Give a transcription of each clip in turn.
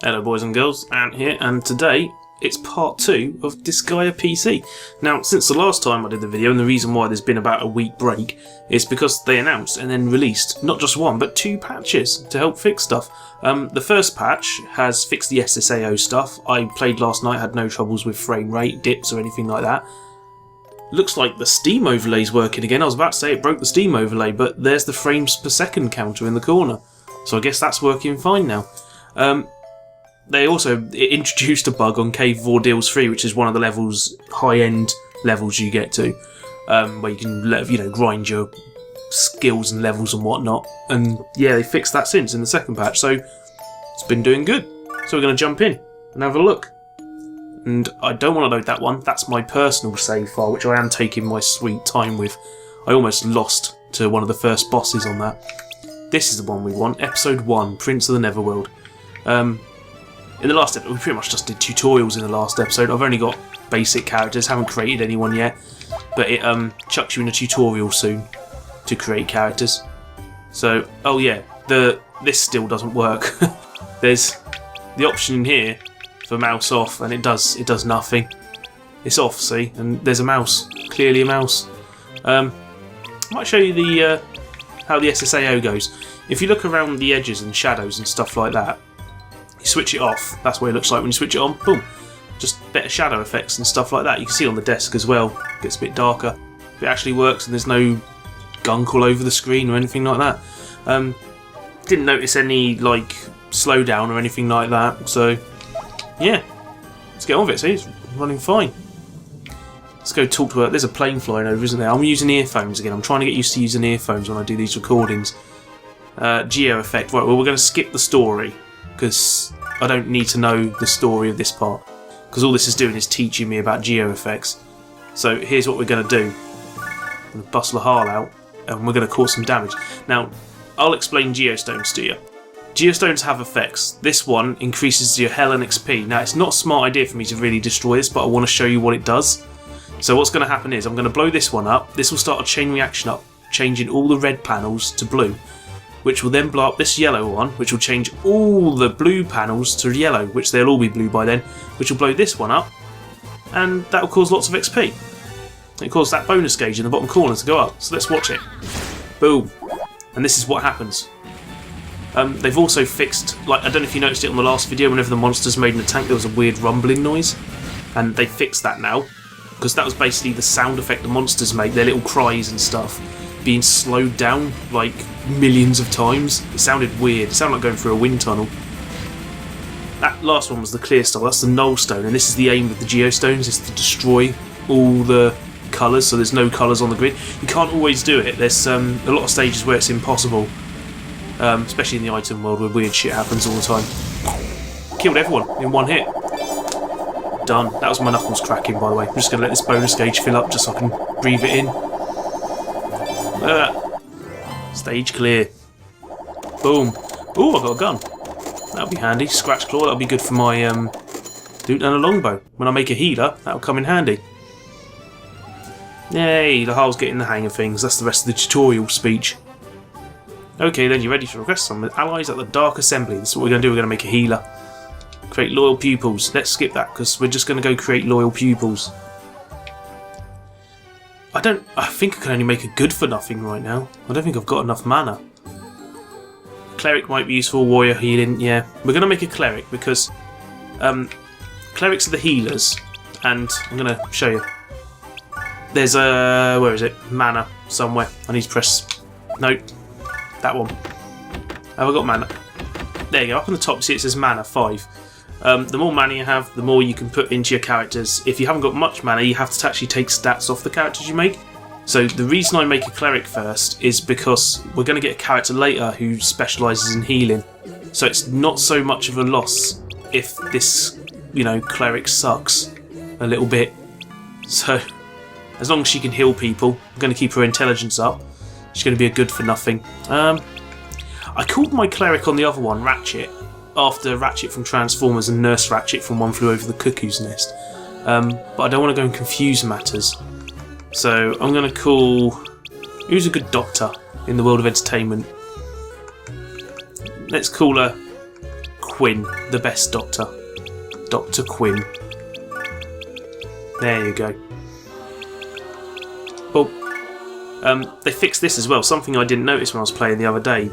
Hello boys and girls, Ant here, and today it's part 2 of Disgaea PC. Now, since the last time I did the video, and the reason why there's been about a week break, is because they announced and then released not just one, but 2 patches to help fix stuff. The first patch has fixed the SSAO stuff. I played last night, had no troubles with frame rate, dips or anything like that. Looks like the Steam overlay's working again. I was about to say it broke the Steam overlay, but there's the frames per second counter in the corner. So I guess that's working fine now. They also introduced a bug on Cave of Ordeals 3, which is one of the levels, high-end levels you get to, where you can, grind your skills and levels and whatnot. And yeah, they fixed that since in the second patch, so it's been doing good. So we're going to jump in and have a look. And I don't want to load that one. That's my personal save file, which I am taking my sweet time with. I almost lost to one of the first bosses on that. This is the one we want, Episode 1, Prince of the Netherworld. In the last episode, we pretty much just did tutorials in the last episode. I've only got basic characters, haven't created anyone yet, but it chucks you in a tutorial soon to create characters. So, oh yeah, this still doesn't work. There's the option in here for mouse off, and it does nothing. It's off, see, and there's a mouse, clearly a mouse. I might show you the how the SSAO goes. If you look around the edges and shadows and stuff like that, you switch it off, that's what it looks like when you switch it on, boom, just better shadow effects and stuff like that. You can see it on the desk as well, it gets a bit darker. It actually works and there's no gunk all over the screen or anything like that. Didn't notice any slowdown or anything like that, so yeah, let's get on with it. See, it's running fine. Let's go talk to her. There's a plane flying over, isn't there? I'm using earphones again. I'm trying to get used to using earphones when I do these recordings. Geo effect. Right, well, we're going to skip the story because I don't need to know the story of this part, because all this is doing is teaching me about geo effects. So here's what we're going to do. I'm going to bust Lahal out and we're going to cause some damage. Now, I'll explain geostones to you. Geostones have effects. This one increases your health and XP. Now, it's not a smart idea for me to really destroy this, but I want to show you what it does. So what's going to happen is I'm going to blow this one up. This will start a chain reaction up, changing all the red panels to blue, which will then blow up this yellow one, which will change all the blue panels to yellow, which they'll all be blue by then, which will blow this one up, and that will cause lots of XP. It caused that bonus gauge in the bottom corner to go up, so let's watch it. Boom. And this is what happens. They've also fixed, I don't know if you noticed it on the last video, whenever the monsters made in the tank there was a weird rumbling noise, and they fixed that now, because that was basically the sound effect the monsters make, their little cries and stuff, being slowed down millions of times. It sounded weird. It sounded like going through a wind tunnel. That last one was the clear style. That's the null stone, and this is the aim with the geostones, is to destroy all the colours, so there's no colours on the grid. You can't always do it. There's a lot of stages where it's impossible, especially in the item world where weird shit happens all the time. Killed everyone in one hit. Done. That was my knuckles cracking, by the way. I'm just going to let this bonus gauge fill up just so I can breathe it in. Stage clear. Boom. Ooh, I got a gun. That'll be handy. Scratch claw, that'll be good for my dude, and a longbow. When I make a healer, that'll come in handy. Yay, Lahal's getting the hang of things. That's the rest of the tutorial speech. Okay, then you're ready to request some allies at the Dark Assembly. This is what we're going to do. We're going to make a healer. Create loyal pupils. Let's skip that because we're just going to go create loyal pupils. I think I can only make a good for nothing right now. I don't think I've got enough mana. Cleric might be useful, warrior healing, yeah. We're going to make a cleric because clerics are the healers, and I'm going to show you. There's a, where is it? Mana somewhere. I need to press, nope, that one. Have I got mana? There you go, up on the top, see it says mana 5. The more mana you have, the more you can put into your characters. If you haven't got much mana, you have to actually take stats off the characters you make. So the reason I make a cleric first is because we're going to get a character later who specialises in healing. So it's not so much of a loss if this, cleric sucks a little bit. So as long as she can heal people, I'm going to keep her intelligence up. She's going to be a good for nothing. I called my cleric on the other one Ratchet, after Ratchet from Transformers and Nurse Ratchet from One Flew Over the Cuckoo's Nest. But I don't want to go and confuse matters. So I'm going to call... Who's a good doctor in the world of entertainment? Let's call her Quinn, the best doctor. Dr. Quinn. There you go. Oh, they fixed this as well. Something I didn't notice when I was playing the other day.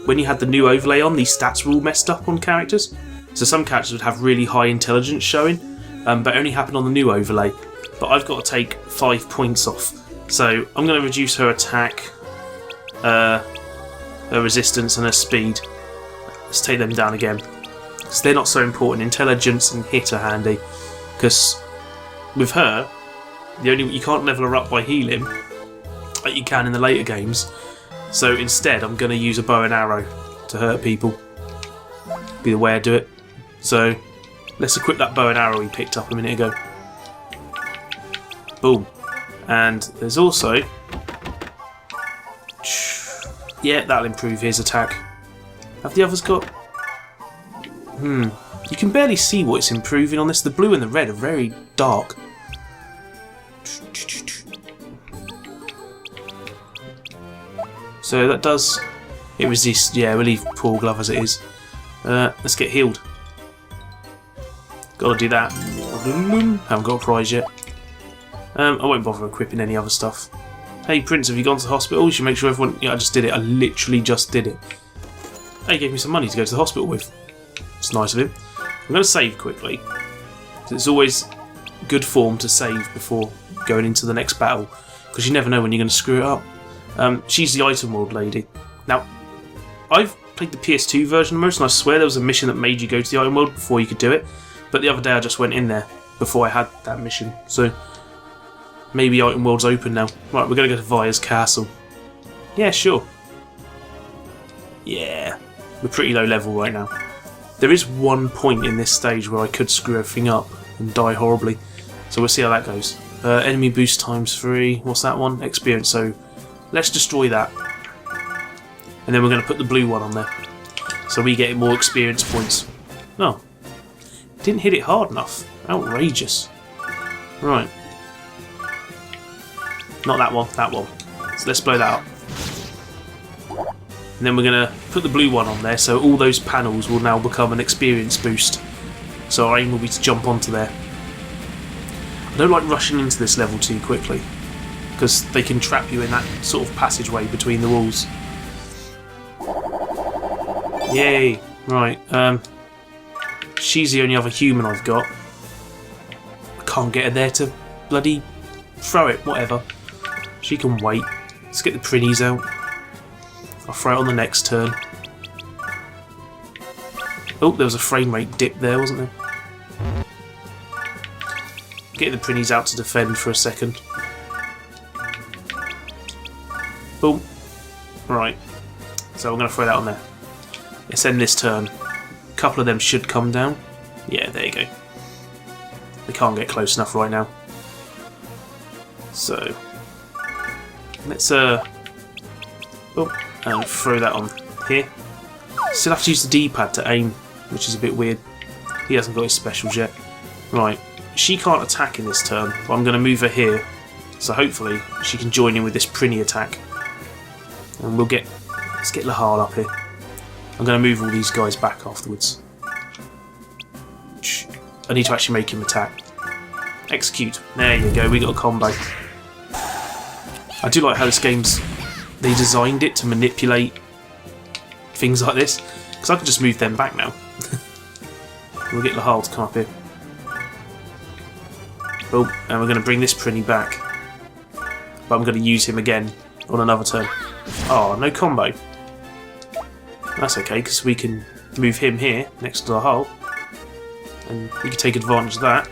When you had the new overlay on, these stats were all messed up on characters. So some characters would have really high intelligence showing, but it only happened on the new overlay. But I've got to take 5 points off. So I'm going to reduce her attack, her resistance and her speed. Let's take them down again. Because they're not so important. Intelligence and hit are handy. Because with her, you can't level her up by healing, like you can in the later games. So instead, I'm going to use a bow and arrow to hurt people. Be the way I do it. So let's equip that bow and arrow we picked up a minute ago. Boom. And there's also... yeah, that'll improve his attack. Have the others got... You can barely see what it's improving on this. The blue and the red are very dark. So that does... it resists... yeah, we'll leave poor glove as it is. Let's get healed. Gotta do that. Haven't got a prize yet. I won't bother equipping any other stuff. Hey Prince, have you gone to the hospital? You should make sure everyone... yeah, I just did it. I literally just did it. Hey, he gave me some money to go to the hospital with. It's nice of him. I'm going to save quickly. It's always good form to save before going into the next battle, because you never know when you're going to screw it up. She's the item world lady. Now, I've played the PS2 version of most, and I swear there was a mission that made you go to the item world before you could do it. But the other day I just went in there before I had that mission. So maybe item world's open now. Right, we're going to go to Via's castle. Yeah, sure. Yeah, we're pretty low level right now. There is one point in this stage where I could screw everything up and die horribly. So we'll see how that goes. Enemy boost ×3. What's that one? Experience. So let's destroy that. And then we're going to put the blue one on there. So we get more experience points. Oh. Didn't hit it hard enough. Outrageous. Right. Not that one. That one. So let's blow that up. And then we're going to put the blue one on there, so all those panels will now become an experience boost. So our aim will be to jump onto there. I don't like rushing into this level too quickly, because they can trap you in that sort of passageway between the walls. Yay! Right, she's the only other human I've got. I can't get her there to bloody throw it, whatever. She can wait. Let's get the prinnies out. I'll throw it on the next turn. Oh, there was a frame rate dip there, wasn't there? Get the prinnies out to defend for a second. Boom. Right. So I'm going to throw that on there. Let's end this turn. A couple of them should come down. Yeah, there you go. They can't get close enough right now. So let's and throw that on here. Still have to use the D-pad to aim, which is a bit weird. He hasn't got his specials yet. Right, she can't attack in this turn, but I'm going to move her here, so hopefully she can join in with this Prinny attack. And let's get Lahal up here. I'm going to move all these guys back afterwards. I need to actually make him attack. Execute. There you go, we got a combo. I do like how this game's... they designed it to manipulate things like this, because I can just move them back now. We'll get Lahal to come up here. Oh, and we're going to bring this Prinny back. But I'm going to use him again on another turn. Oh, no combo. That's okay, because we can move him here next to Lahal, and he can take advantage of that.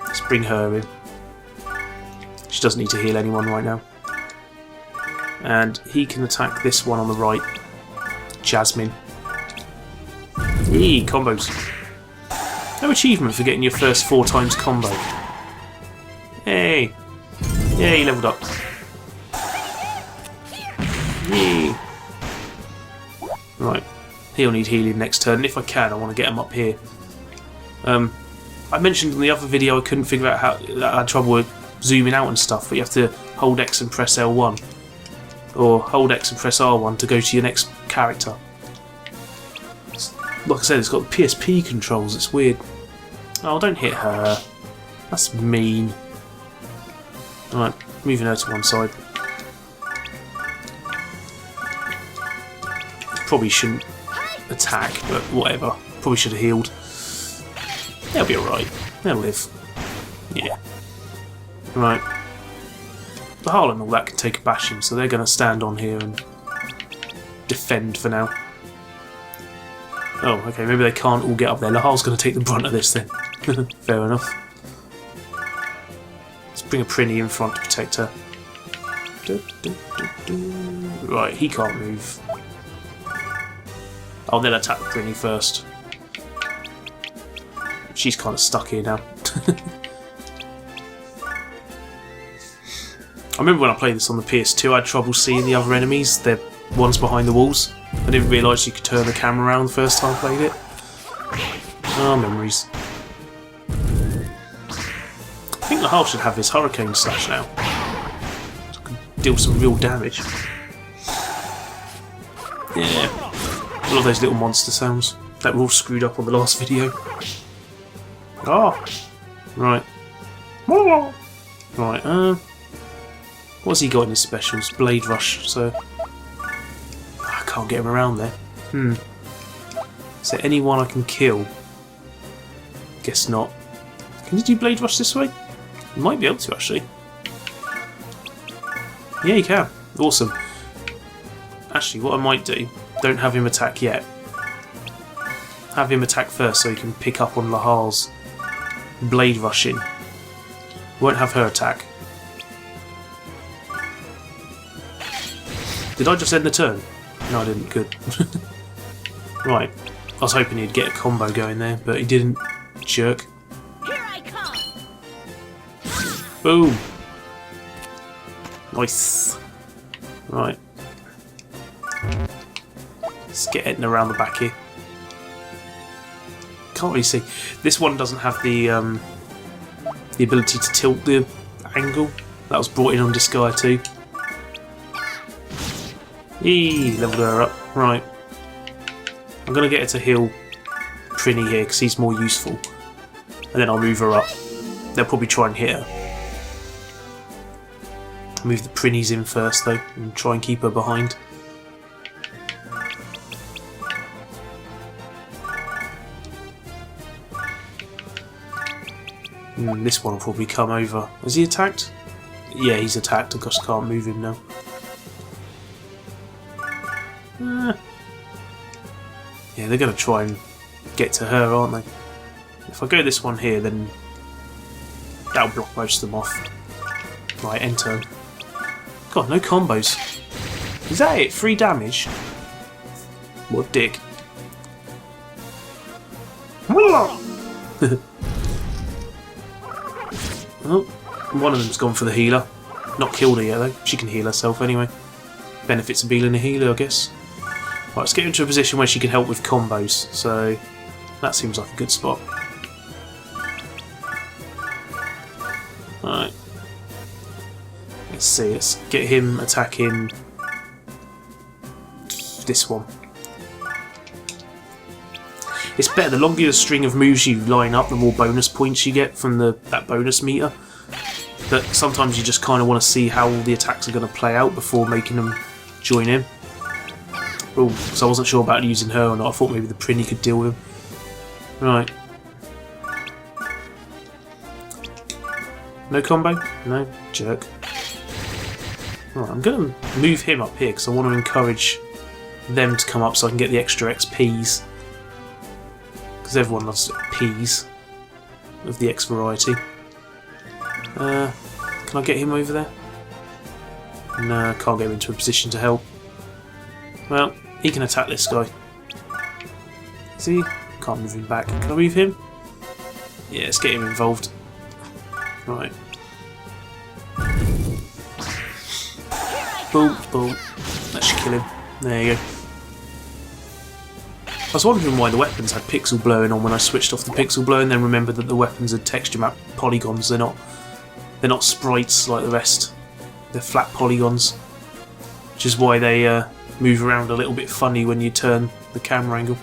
Let's bring her in. She doesn't need to heal anyone right now. And he can attack this one on the right. Jasmine. Yee, combos. No achievement for getting your first 4 times combo. Hey! Yeah, he leveled up. Yee! Right. He'll need healing next turn, and if I can, I want to get him up here. I mentioned in the other video I couldn't figure out how I had trouble with zooming out and stuff, but you have to hold X and press L1. Or hold X and press R1 to go to your next character. like I said, it's got the PSP controls. It's weird. Oh, don't hit her. That's mean. Alright, moving her to one side. Probably shouldn't attack, but whatever. Probably should have healed. They'll be alright. They'll live. Yeah. Right. The Harl and all that can take a bashing, so they're going to stand on here and defend for now. Oh, okay, maybe they can't all get up there. Lahal's going to take the brunt of this then. Fair enough. Let's bring a Prinny in front to protect her. Right, he can't move. Oh, they'll attack the Prinny first. She's kind of stuck here now. I remember when I played this on the PS2, I had trouble seeing the other enemies. They're ones behind the walls. I didn't realise you could turn the camera around the first time I played it. Oh, memories. I think the Harl should have his Hurricane Slash now. So I can deal some real damage. Yeah. I love those little monster sounds that were all screwed up on the last video. Oh! Right. Right, what's he got in his specials? Blade Rush, so... I can't get him around there. Is there anyone I can kill? Guess not. Can you do Blade Rush this way? You might be able to, actually. Yeah, you can. Awesome. Actually, what I might do, don't have him attack yet. Have him attack first so he can pick up on Lahal's Blade Rushing. Won't have her attack. Did I just end the turn? No, I didn't. Good. Right. I was hoping he'd get a combo going there, but he didn't. Jerk. Here I come. Boom. Nice. Right. Let's get Etna around the back here. Can't really see. This one doesn't have the ability to tilt the angle. That was brought in on Disgaea 2. Eee, leveled her up. Right. I'm going to get her to heal Prinny here because he's more useful. And then I'll move her up. They'll probably try and hit her. Move the Prinnies in first though and try and keep her behind. This one will probably come over. Has he attacked? Yeah, he's attacked. I just can't move him now. Yeah, they're going to try and get to her, aren't they? If I go this one here, then that'll block most of them off. Right, enter. God, no combos. Is that it? 3 damage? What a dick. Oh, one of them's gone for the healer. Not killed her yet though. She can heal herself anyway. Benefits of being a healer, I guess. Right, let's get into a position where she can help with combos. So that seems like a good spot. Alright. Let's see, let's get him attacking this one. It's better, the longer the string of moves you line up, the more bonus points you get from that bonus meter. But sometimes you just kind of want to see how all the attacks are going to play out before making them join in. Oh, so I wasn't sure about using her or not. I thought maybe the Prinny could deal with him. Right. No combo? No? Jerk. Right, I'm going to move him up here because I want to encourage them to come up so I can get the extra XPs. Because everyone loves P's of the X variety. Can I get him over there? No, I can't get him into a position to help. Well, he can attack this guy. See? Can't move him back. Can I move him? Yeah, let's get him involved. Right. Boom, boom. That should kill him. There you go. I was wondering why the weapons had pixel blurring on when I switched off the pixel blur, and then remembered that the weapons are texture map polygons. They're not sprites like the rest. They're flat polygons, which is why they move around a little bit funny when you turn the camera angle.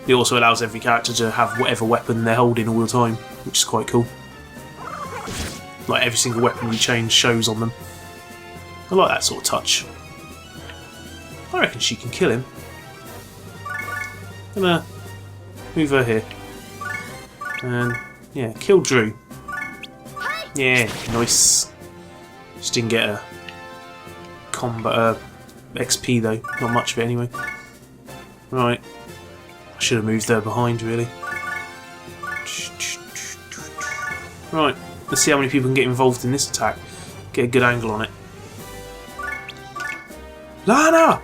It also allows every character to have whatever weapon they're holding all the time, which is quite cool. Like every single weapon you change shows on them. I like that sort of touch. I reckon she can kill him. I'm gonna move her here. And yeah, kill Drew. Yeah, nice. Just didn't get a combat XP though. Not much of it anyway. Right. I should have moved her behind really. Right. Let's see how many people can get involved in this attack. Get a good angle on it. Lana!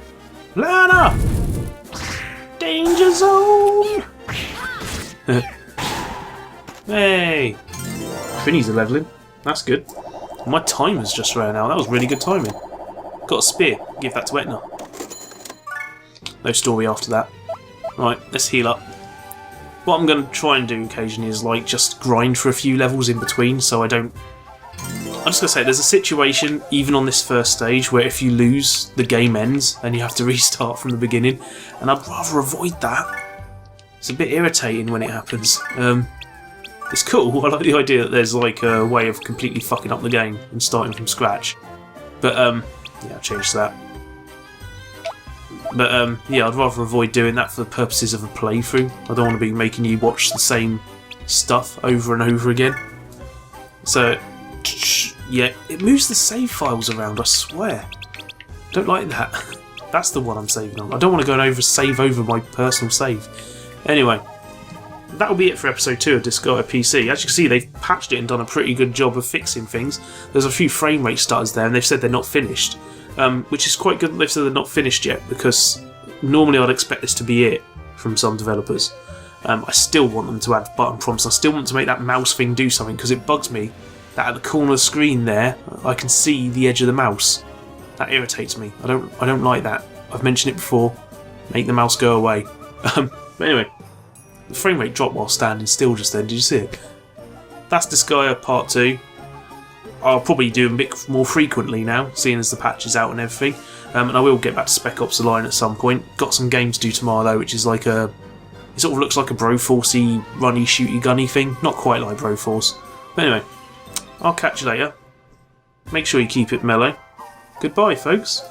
Lana! Danger zone! Hey! Finnies are leveling. That's good. My timer's just ran out. That was really good timing. Got a spear. Give that to Etna. No story after that. Right, let's heal up. What I'm going to try and do occasionally is like just grind for a few levels in between so I don't... I'm just going to say, there's a situation, even on this first stage, where if you lose, the game ends and you have to restart from the beginning. And I'd rather avoid that. It's a bit irritating when it happens. It's cool, I like the idea that there's like a way of completely fucking up the game and starting from scratch. But, yeah, I'll change that. But, yeah, I'd rather avoid doing that for the purposes of a playthrough. I don't want to be making you watch the same stuff over and over again. So, yeah, it moves the save files around, I swear. Don't like that. That's the one I'm saving on. I don't want to go over save over my personal save. Anyway, that'll be it for episode 2 of Disgaea PC. As you can see, they've patched it and done a pretty good job of fixing things. There's a few frame rate stutters there, and they've said they're not finished. Which is quite good that they've said they're not finished yet, because normally I'd expect this to be it from some developers. I still want them to add button prompts. I still want to make that mouse thing do something, because it bugs me that at the corner of the screen there, I can see the edge of the mouse. That irritates me. I don't like that. I've mentioned it before. Make the mouse go away. But anyway, the frame rate dropped while standing still just then. Did you see it? That's Disgaea Part 2. I'll probably do a bit more frequently now, seeing as the patch is out and everything. And I will get back to Spec Ops: The Line at some point. Got some game to do tomorrow though, which is like a... It sort of looks like a Broforce-y, runny, shooty, gunny thing. Not quite like Broforce. But anyway, I'll catch you later. Make sure you keep it mellow. Goodbye, folks.